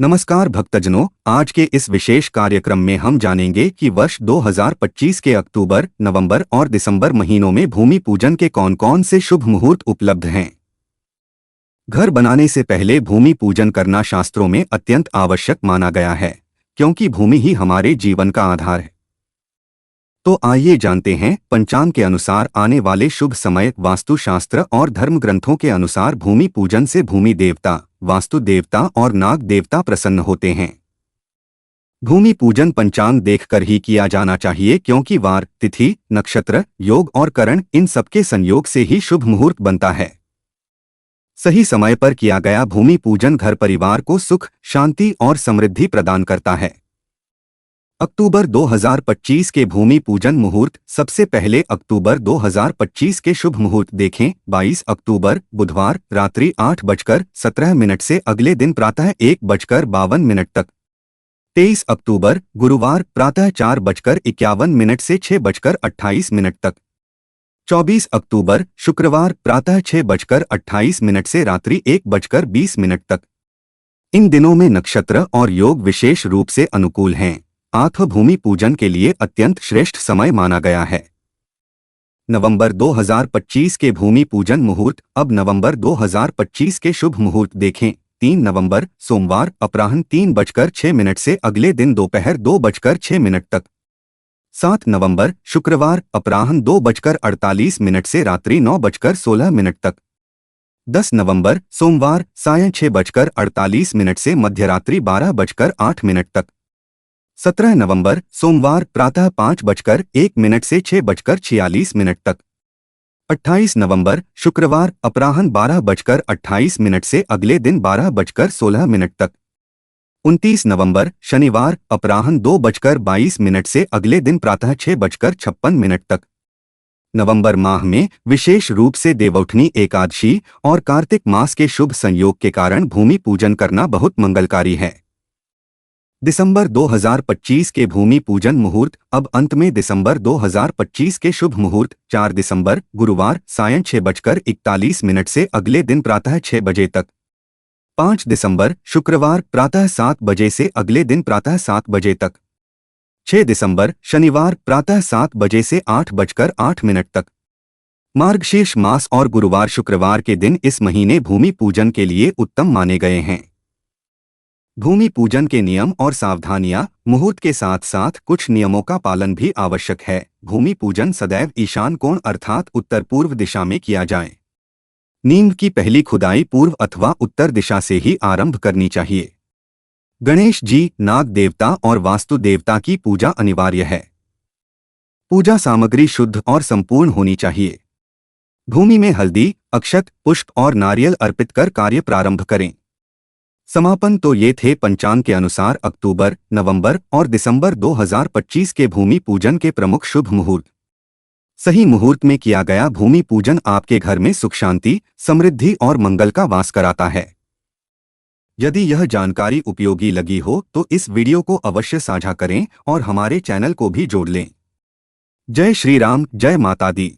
नमस्कार भक्तजनों, आज के इस विशेष कार्यक्रम में हम जानेंगे कि वर्ष 2025 के अक्टूबर, नवंबर और दिसंबर महीनों में भूमि पूजन के कौन-कौन से शुभ मुहूर्त उपलब्ध हैं। घर बनाने से पहले भूमि पूजन करना शास्त्रों में अत्यंत आवश्यक माना गया है, क्योंकि भूमि ही हमारे जीवन का आधार है। तो आइए जानते हैं पंचांग के अनुसार आने वाले शुभ समय। वास्तुशास्त्र और धर्म ग्रंथों के अनुसार भूमि पूजन से भूमि देवता, वास्तु देवता और नाग देवता प्रसन्न होते हैं। भूमि पूजन पंचांग देखकर ही किया जाना चाहिए, क्योंकि वार, तिथि, नक्षत्र, योग और करण इन सबके संयोग से ही शुभ मुहूर्त बनता है। सही समय पर किया गया भूमि पूजन घर परिवार को सुख, शांति और समृद्धि प्रदान करता है। अक्टूबर 2025 के भूमि पूजन मुहूर्त। सबसे पहले अक्टूबर 2025 के शुभ मुहूर्त देखें। 22 अक्टूबर बुधवार रात्रि 8:17 से अगले दिन प्रातः 1:52 तक। 23 अक्टूबर गुरुवार प्रातः 4:51 से 6:28 तक। 24 अक्टूबर शुक्रवार प्रातः 6:28 से रात्रि 1:20 तक। इन दिनों में नक्षत्र और योग विशेष रूप से अनुकूल हैं। भूमि पूजन के लिए अत्यंत श्रेष्ठ समय माना गया है। नवंबर 2025 के भूमि पूजन मुहूर्त। अब नवंबर 2025 के शुभ मुहूर्त देखें। 3 नवंबर सोमवार अपराह्न 3:06 से अगले दिन दोपहर 2:06 तक। 7 नवंबर शुक्रवार अपराह्न 2:48 से रात्रि 9:16 तक। 10 नवंबर सोमवार सायं 6:48 से मध्यरात्रि 12:08 तक। 17 नवंबर सोमवार प्रातः 5:01 से 6:46 तक। 28 नवंबर शुक्रवार अपराह्न 12:28 से अगले दिन 12:16 तक। 29 नवंबर शनिवार अपराह्न 2:22 से अगले दिन प्रातः 6:56 तक। नवंबर माह में विशेष रूप से देवउठनी एकादशी और कार्तिक मास के शुभ संयोग के कारण भूमि पूजन करना बहुत मंगलकारी है। दिसंबर 2025 के भूमि पूजन मुहूर्त। अब अंत में दिसंबर 2025 के शुभ मुहूर्त। 4 दिसंबर गुरुवार सायं 6:41 से अगले दिन प्रातः 6 बजे तक। 5 दिसंबर शुक्रवार प्रातः 7 बजे से अगले दिन प्रातः 7 बजे तक। 6 दिसंबर शनिवार प्रातः 7 बजे से 8:08 तक। मार्गशीर्ष मास और गुरुवार शुक्रवार के दिन इस महीने भूमि पूजन के लिए उत्तम माने गए हैं। भूमि पूजन के नियम और सावधानियां। मुहूर्त के साथ साथ कुछ नियमों का पालन भी आवश्यक है। भूमि पूजन सदैव ईशान कोण अर्थात उत्तर पूर्व दिशा में किया जाए। नींव की पहली खुदाई पूर्व अथवा उत्तर दिशा से ही आरंभ करनी चाहिए। गणेश जी, नाग देवता और वास्तु देवता की पूजा अनिवार्य है। पूजा सामग्री शुद्ध और संपूर्ण होनी चाहिए। भूमि में हल्दी, अक्षत, पुष्प और नारियल अर्पित कर कार्य प्रारंभ करें। समापन। तो ये थे पंचांग के अनुसार अक्टूबर, नवंबर और दिसंबर 2025 के भूमि पूजन के प्रमुख शुभ मुहूर्त। सही मुहूर्त में किया गया भूमि पूजन आपके घर में सुख, शांति, समृद्धि और मंगल का वास कराता है। यदि यह जानकारी उपयोगी लगी हो तो इस वीडियो को अवश्य साझा करें और हमारे चैनल को भी जोड़ लें। जय श्री राम, जय माता दी।